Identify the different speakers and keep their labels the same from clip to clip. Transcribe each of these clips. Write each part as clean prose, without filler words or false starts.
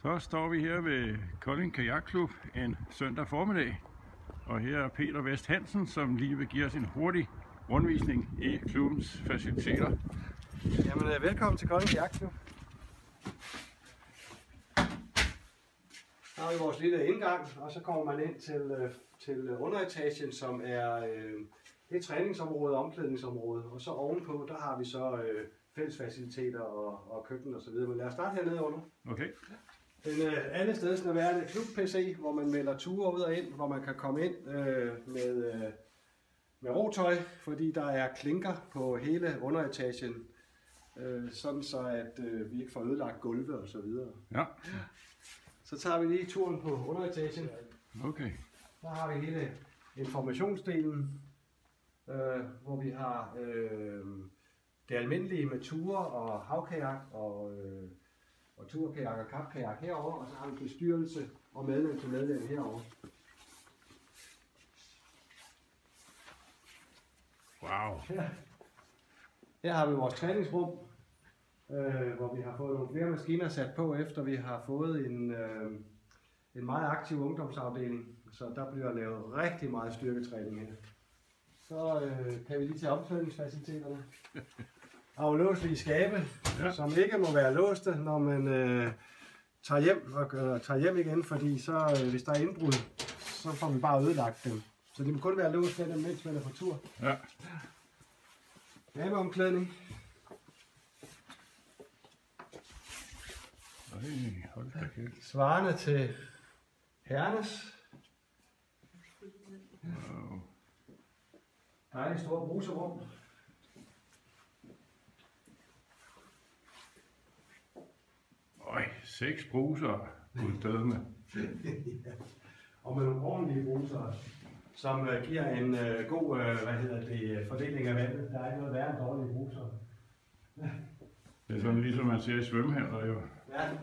Speaker 1: Så står vi her ved Kolding Kajakklub en søndag formiddag, og her er Peter Vest Hansen, som lige vil give os en hurtig rundvisning i klubbens faciliteter.
Speaker 2: Jamen, velkommen til Kolding Kajakklub. Her har vi vores lille indgang, og så kommer man ind til underetagen, som er et træningsområde og omklædningsområde. Og så ovenpå, der har vi så fællesfaciliteter og køkken og så videre. Men lad os starte hernede under.
Speaker 1: Okay.
Speaker 2: Den alle stednærværende klub-PC, hvor man melder ture ud og ind, hvor man kan komme ind med rotøj, fordi der er klinker på hele underetagen, sådan så at vi ikke får ødelagt gulve og så videre.
Speaker 1: Ja.
Speaker 2: Så tager vi lige turen på underetagen.
Speaker 1: Okay.
Speaker 2: Der har vi hele informationsdelen, hvor vi har det almindelige med ture og havkajak og turkajak og kapkajak herovre, og så har vi bestyrelse og medlem til medlem herovre.
Speaker 1: Wow.
Speaker 2: Her har vi vores træningsrum, hvor vi har fået nogle flere maskiner sat på, efter vi har fået en meget aktiv ungdomsafdeling. Så der bliver lavet rigtig meget styrketræning her. Så kan vi lige tage omklædningsfaciliteterne. Aflåselige skabe, ja, som ikke må være låste, når man tager hjem igen, fordi så hvis der er indbrud, så får vi bare ødelagt dem. Så det må kun være låst, mens man er på tur.
Speaker 1: Ja.
Speaker 2: Dameomklædning.
Speaker 1: Hold da kæft.
Speaker 2: Svarende til herrenes.
Speaker 1: Wow.
Speaker 2: Dejligt store bruserum.
Speaker 1: Øj, 6 bruser uddødende.
Speaker 2: Og med nogle ordentlige bruser, som giver en god fordeling af vandet. Der er ikke noget værre end dårlige bruser.
Speaker 1: Det er sådan ligesom man ser i svømmehaller jo.
Speaker 2: Ja.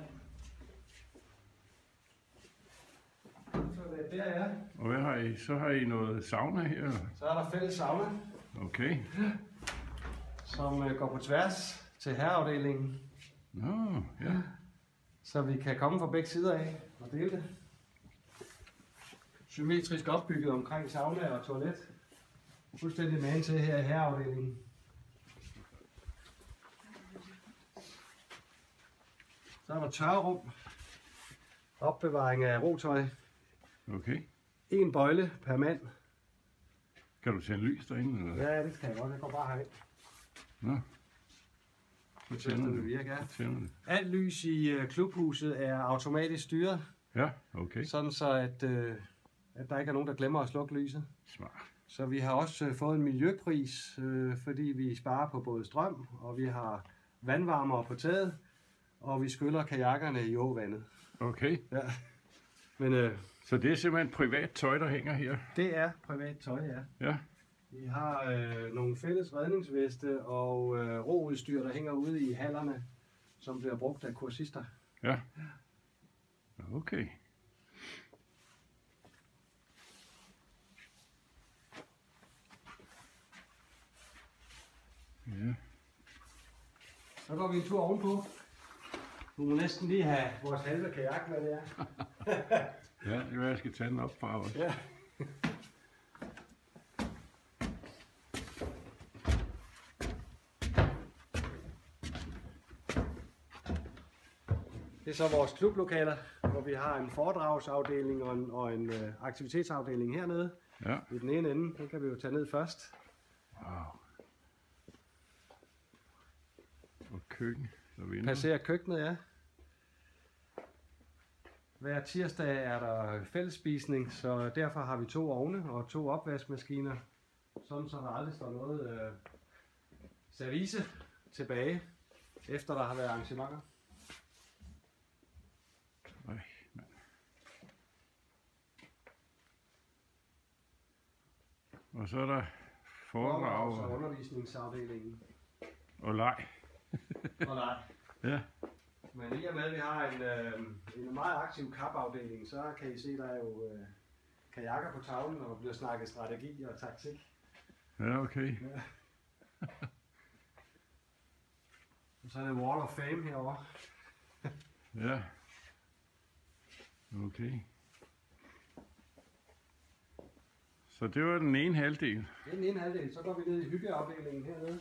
Speaker 2: Så det er.
Speaker 1: Og hvad har I? Så har I noget sauna her?
Speaker 2: Så er der fælles sauna.
Speaker 1: Okay.
Speaker 2: Som går på tværs til herreafdelingen.
Speaker 1: Nå, ja.
Speaker 2: Så vi kan komme fra begge sider af og dele det. Symmetrisk opbygget omkring sauna og toilet. Fuldstændig magen til her i herreafdelingen. Så er der tørrerum. Opbevaring af rotøj.
Speaker 1: Okay.
Speaker 2: En bøjle per mand.
Speaker 1: Kan du tænde lys derinde? Eller?
Speaker 2: Ja, det skal jeg godt. Jeg går bare herind.
Speaker 1: Nå.
Speaker 2: Det tænder det virker.
Speaker 1: Tænder det.
Speaker 2: Alt lys i klubhuset er automatisk styret.
Speaker 1: Ja, okay.
Speaker 2: Sådan så, at der ikke er nogen, der glemmer at slukke lyset.
Speaker 1: Smart.
Speaker 2: Så vi har også fået en miljøpris, fordi vi sparer på både strøm, og vi har vandvarmere på taget, og vi skyller kajakkerne i åvandet.
Speaker 1: Okay.
Speaker 2: Ja. Men
Speaker 1: så det er simpelthen privat tøj, der hænger her?
Speaker 2: det er privat tøj, ja.
Speaker 1: Ja.
Speaker 2: Vi har nogle fælles redningsveste og roudstyr, der hænger ude i hallerne, som bliver brugt af kursister.
Speaker 1: Ja. Okay. Ja.
Speaker 2: Så går vi en tur ovenpå. Du må næsten lige have vores halve kajak med der.
Speaker 1: Ja, det er, jeg skal tage den op fra os.
Speaker 2: Ja. Det er så vores klublokaler, hvor vi har en foredragsafdeling og en aktivitetsafdeling hernede.
Speaker 1: Ja.
Speaker 2: I den ene ende, den kan vi jo tage ned først.
Speaker 1: Wow. Og køkken.
Speaker 2: Passerer køkkenet, ja. Hver tirsdag er der fællesspisning, så derfor har vi 2 ovne og 2 opvaskemaskiner. Sådan så der aldrig står noget service tilbage, efter der har været arrangementer.
Speaker 1: Øj, mand. Og så er der foredrag
Speaker 2: og undervisningsafdelingen.
Speaker 1: Og leg.
Speaker 2: Og leg.
Speaker 1: Ja.
Speaker 2: Men i og med, at vi har en meget aktiv kapafdeling, så kan I se, der er jo kajakker på tavlen, og bliver snakket strategi og taktik.
Speaker 1: Ja, okay. Ja.
Speaker 2: Og så er det Wall of Fame herovre.
Speaker 1: Ja. Okay. Så det var den ene halvdel.
Speaker 2: Det er den ene halvdel. Så går vi ned i hyggeafdelingen hernede.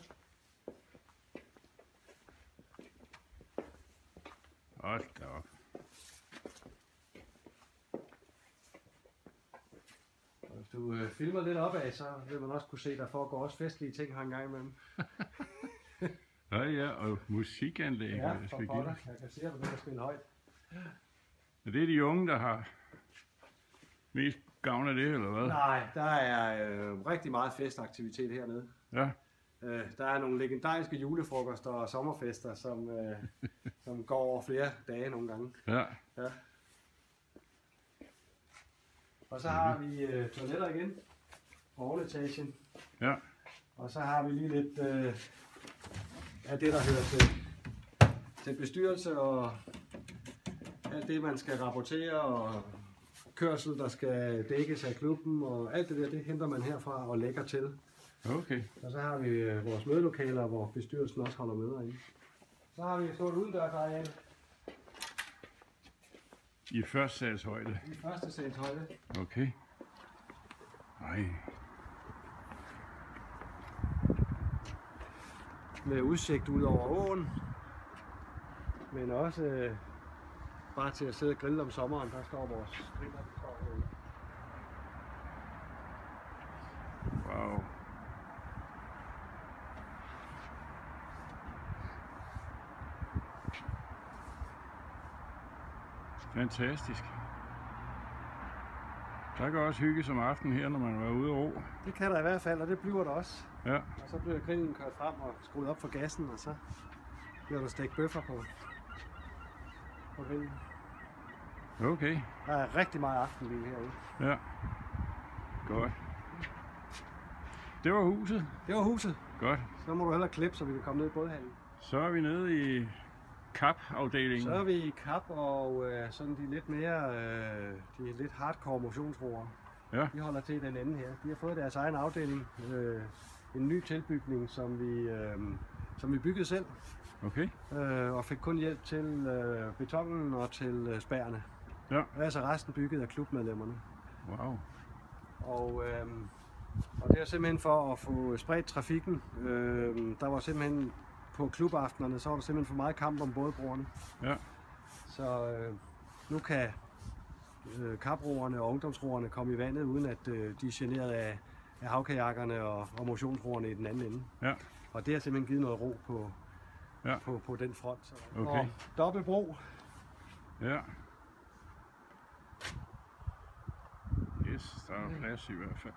Speaker 1: Hold da op.
Speaker 2: Hvis du filmer lidt opad, så vil man også kunne se, at der foregår også festlige ting her en gang imellem.
Speaker 1: Ja, og musikanlæg.
Speaker 2: Ja, for pokker. Jeg kan se, at du kan spille højt.
Speaker 1: Er det de unge, der har mest gavn af det, eller hvad?
Speaker 2: Nej, der er rigtig meget festaktivitet hernede.
Speaker 1: Ja.
Speaker 2: Der er nogle legendariske julefrokoster og sommerfester, som går over flere dage nogle gange.
Speaker 1: Ja.
Speaker 2: Ja. Og så har vi toiletter igen på overetagen.
Speaker 1: Ja.
Speaker 2: Og så har vi lige lidt af det, der hører til bestyrelse og alt det, man skal rapportere og kørsel, der skal dækkes af klubben og alt det der, det henter man herfra og lægger til.
Speaker 1: Okay.
Speaker 2: Og så har vi vores mødelokaler, hvor bestyrelsen også holder møder inde. Så har vi et stort udendørsareal.
Speaker 1: I første sals højde.
Speaker 2: I første sals højde.
Speaker 1: Okay. Nej.
Speaker 2: Med udsigt ud over åen. Men også bare til at sidde og grille om sommeren, der står vores griller.
Speaker 1: Wow. Fantastisk. Der kan også hygge som aften her, når man er ude og ro.
Speaker 2: Det kan der i hvert fald, og det bliver der også.
Speaker 1: Ja.
Speaker 2: Og så bliver grillen kørt frem og skruet op for gassen, og så bliver der stegt bøffer på grillen.
Speaker 1: Okay.
Speaker 2: Der er rigtig meget aftenliv herude.
Speaker 1: Ja. Godt. Det var huset.
Speaker 2: Det var huset.
Speaker 1: Godt.
Speaker 2: Så må du hellere klippe, så vi kan komme ned i bådhallen.
Speaker 1: Så er vi nede i Kap-afdelingen.
Speaker 2: Så er vi i Kap og sådan de lidt mere, de lidt hardcore motionsroer.
Speaker 1: Ja.
Speaker 2: De holder til i den ende her. De har fået deres egen afdeling. En ny tilbygning, som vi byggede selv.
Speaker 1: Okay.
Speaker 2: Og fik kun hjælp til betonen og til spærrene.
Speaker 1: Ja.
Speaker 2: Og altså resten bygget af klubmedlemmerne.
Speaker 1: Wow.
Speaker 2: Og det er simpelthen for at få spredt trafikken. Der var simpelthen på klubaftenerne, så var der simpelthen for meget kamp om bådbrugerne.
Speaker 1: Ja.
Speaker 2: Så nu kan kaproerne og ungdomsroerne komme i vandet, uden at de er generet af havkajakkerne og motionsroerne i den anden ende.
Speaker 1: Ja.
Speaker 2: Og det har simpelthen givet noget ro
Speaker 1: Ja.
Speaker 2: på den front. Så.
Speaker 1: Okay.
Speaker 2: Og dobbeltbro.
Speaker 1: Ja. Yes, der er plads i hvert fald.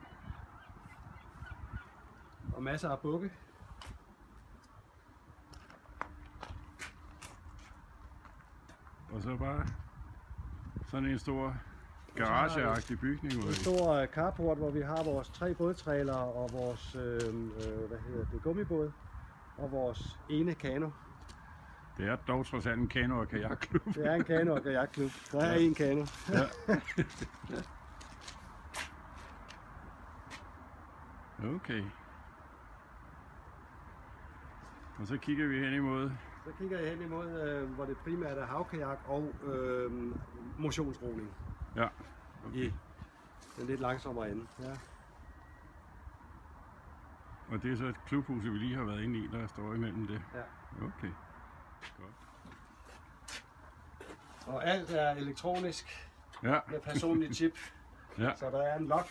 Speaker 2: Og masser af bukke.
Speaker 1: Og så bare sådan en stor garageagtig bygning.
Speaker 2: En stor carport, hvor vi har vores 3 bådtrailer og vores gummibåd og vores ene kano.
Speaker 1: Det er dog trods alt en kano- og kajakklub.
Speaker 2: Det er en kano- og kajakklub. Der er en kano.
Speaker 1: Ja. Okay. Og så kigger vi hen imod.
Speaker 2: Så kigger jeg hen imod, hvor det primært er havkajak og motionsroning.
Speaker 1: Ja.
Speaker 2: Okay. I den lidt langsommere ende. Ja.
Speaker 1: Og det er så et klubhus, vi lige har været inde i, der står imellem det.
Speaker 2: Ja.
Speaker 1: Okay. Godt.
Speaker 2: Og alt er elektronisk
Speaker 1: Ja.
Speaker 2: med personlig chip.
Speaker 1: Ja.
Speaker 2: Så der er en lock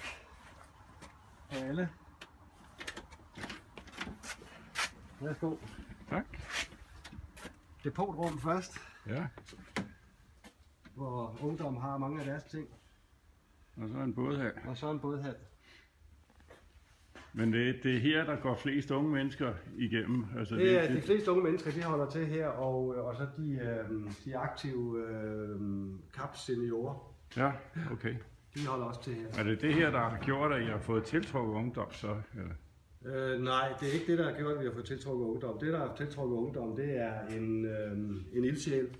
Speaker 2: på alle. Værsgo.
Speaker 1: Tak.
Speaker 2: Depotrum først,
Speaker 1: Ja.
Speaker 2: hvor ungdom har mange af deres ting.
Speaker 1: Og så en bådhal.
Speaker 2: Og så en bådhal.
Speaker 1: Men det er her, der går flest unge mennesker igennem. Altså
Speaker 2: Det er de fleste unge mennesker, de holder til her, og så de aktive Kap-seniorer.
Speaker 1: Ja, okay.
Speaker 2: De holder også til her.
Speaker 1: Er det det her, der har gjort, at I har fået tiltrukket ungdom så? Eller?
Speaker 2: Nej, det er ikke det, der har gjort, at vi har fået tiltrukket ungdom. Det, der har tiltrukket ungdom, det er en ildsjæl,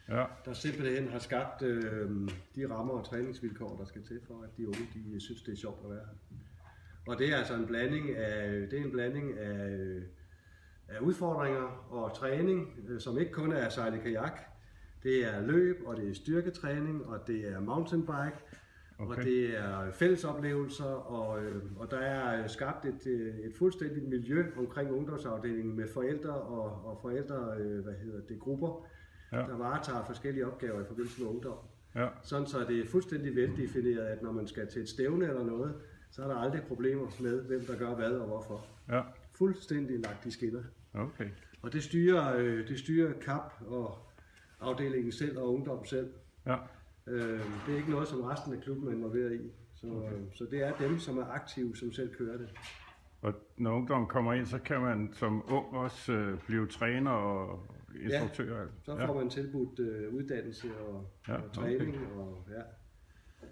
Speaker 1: Ja.
Speaker 2: der simpelthen har skabt de rammer og træningsvilkår, der skal til for, at de unge de synes, det er sjovt at være her. Og det er altså en blanding af udfordringer og træning, som ikke kun er at sejle kajak, Det er løb, og det er styrketræning, og det er mountainbike, og det er fællesoplevelser, og der er skabt et fuldstændigt miljø omkring ungdomsafdelingen med forældre og grupper, der varetager forskellige opgaver i forbindelse med ungdom.
Speaker 1: Ja.
Speaker 2: Sådan så det er fuldstændig veldefineret, at når man skal til et stævne eller noget, så er der aldrig problemer med, hvem der gør hvad og hvorfor.
Speaker 1: Ja.
Speaker 2: Fuldstændig lagt i skinner.
Speaker 1: Okay. Og
Speaker 2: det styrer KAP og afdelingen selv og ungdom selv.
Speaker 1: Ja.
Speaker 2: Det er ikke noget, som resten af klubben er involveret i. Så det er dem, som er aktive, som selv kører det.
Speaker 1: Og når ungdom kommer ind, så kan man som ung også blive træner og instruktør?
Speaker 2: Ja, så får man tilbudt uddannelse og træning.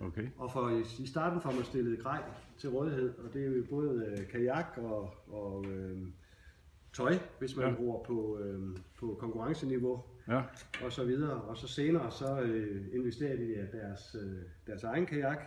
Speaker 1: Okay.
Speaker 2: Og i starten får man stillet grej til rådighed, og det er jo både kajak og tøj, hvis man roer på konkurrenceniveau. Ja. Og så videre, og så senere så investerer de i deres egen kajak,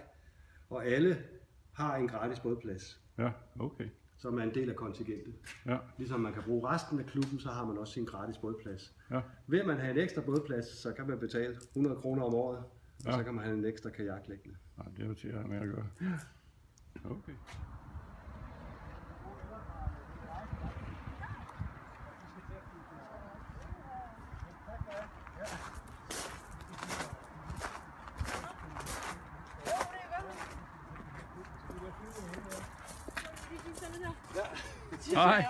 Speaker 2: og alle har en gratis bådplads.
Speaker 1: Ja, okay.
Speaker 2: Som er en del af kontingentet. Ja. Ligesom man kan bruge resten af klubben, så har man også sin gratis bådplads. Ja. Vil man have en ekstra bådplads, så kan man betale 100 kroner om året, og så kan man have en ekstra kajak liggende.
Speaker 1: Ja, det er jo til at have med at gøre. Ja. Okay. Hej.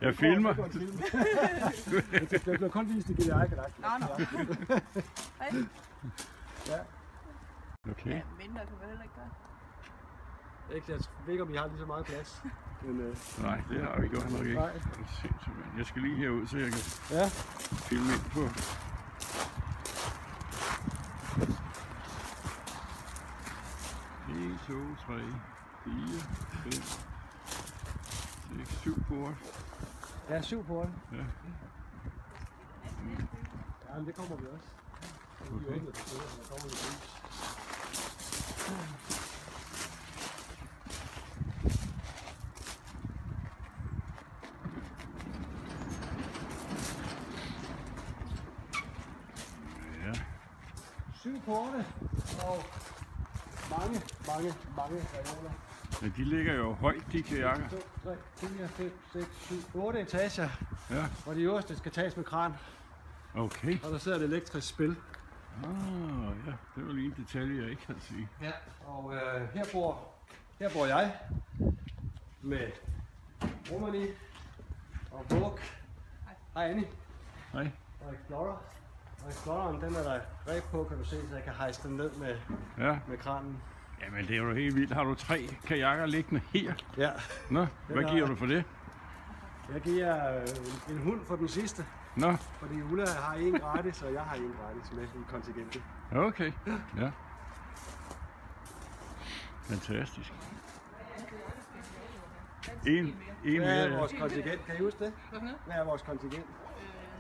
Speaker 1: Jeg filmer.
Speaker 2: Det bliver kun vist i GDI.
Speaker 3: Hej.
Speaker 2: Ja.
Speaker 1: Okay.
Speaker 3: Ja, mindre kan man heller ikke gøre.
Speaker 2: Jeg ved ikke, om I har lige så meget plads. Men,
Speaker 1: nej, det har vi godt nok ikke.
Speaker 2: Nej.
Speaker 1: Jeg skal lige herud, så jeg kan filme ind på. En, 2, 3, 4, 5, 6, 7 porte.
Speaker 2: Ja, 7 porte.
Speaker 1: Ja.
Speaker 2: Ja, men det kommer vi også.
Speaker 1: Okay. Ja.
Speaker 2: 7 porte og mange reoler.
Speaker 1: Ja, de ligger jo højt, de kajakker.
Speaker 2: 2, 3, 4, 5, 6, 7, 8 etager.
Speaker 1: Ja.
Speaker 2: Og de øverste skal tages med kran.
Speaker 1: Okay.
Speaker 2: Og der sidder et elektrisk spil.
Speaker 1: Ja, det var lige en detalje, jeg ikke havde set.
Speaker 2: Ja, og her bor jeg med Romani og Våg. Hej Annie.
Speaker 1: Hej.
Speaker 2: Og Explorer. Og Exploreren, den er der greb på, kan du se, så jeg kan hejse den ned med kranen.
Speaker 1: Jamen det er jo helt vildt. Har du 3 kajakker liggende her?
Speaker 2: Ja.
Speaker 1: Nå, hvad giver du for det?
Speaker 2: Jeg giver en hund for den sidste.
Speaker 1: Nå.
Speaker 2: Fordi Ulla har en gratis, og jeg har en gratis med i kontingentet.
Speaker 1: Okay, ja. Fantastisk. En mere,
Speaker 2: Hvad er vores kontingent? Kan I huske det? Hvad er vores kontingent?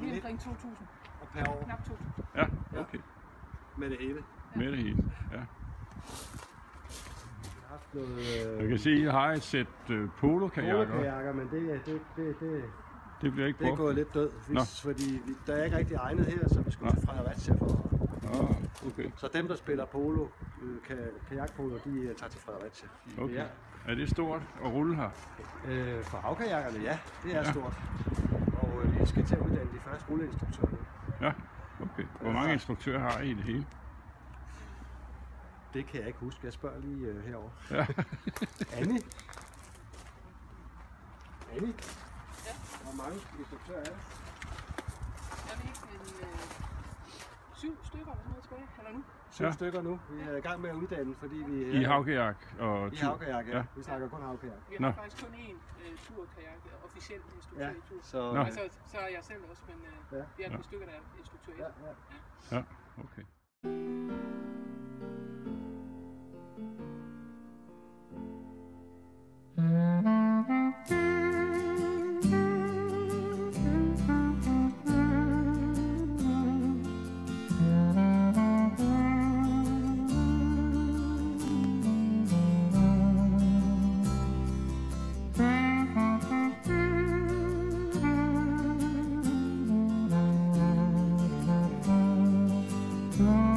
Speaker 3: Lige omkring 2.000.
Speaker 2: Og per år?
Speaker 3: Knap 2.000.
Speaker 1: Ja, okay.
Speaker 2: Med det hele?
Speaker 1: Med det hele, ja.
Speaker 2: Noget,
Speaker 1: jeg kan se, at I har et sæt polo-kajakker.
Speaker 2: Polo-kajakker, men
Speaker 1: det bliver ikke brugt.
Speaker 2: Det er gået lidt død, fordi der er ikke rigtig egnet her, så vi skulle til Fredericia for.
Speaker 1: Okay.
Speaker 2: Så dem, der spiller polo, kajakpolo, de tager til Fredericia.
Speaker 1: Okay. Ja. Er det stort at rulle her?
Speaker 2: For havkajakkerne, ja, det er stort. Og vi skal til at uddanne de første rulleinstruktører.
Speaker 1: Ja, okay. Hvor mange instruktører har I det hele?
Speaker 2: Det kan jeg ikke huske. Jeg spørger lige herovre.
Speaker 1: Ja.
Speaker 2: Annie? Annie?
Speaker 3: Ja?
Speaker 2: Hvor mange instruktører er der?
Speaker 3: Jeg ved ikke, 7 stykker eller sådan noget tilbage, eller nu?
Speaker 2: 7 stykker nu. Vi er i gang med at uddanne, fordi vi...
Speaker 1: I havkajak og
Speaker 2: tur? I havkajak, ja. Vi snakker kun havkajak.
Speaker 3: Vi har faktisk kun én turkajak, officielt instruktør i tur.
Speaker 2: Så...
Speaker 3: Altså, så er jeg selv også, men vi er et par stykker, der er instruktør i.
Speaker 1: Ja, okay. Oh.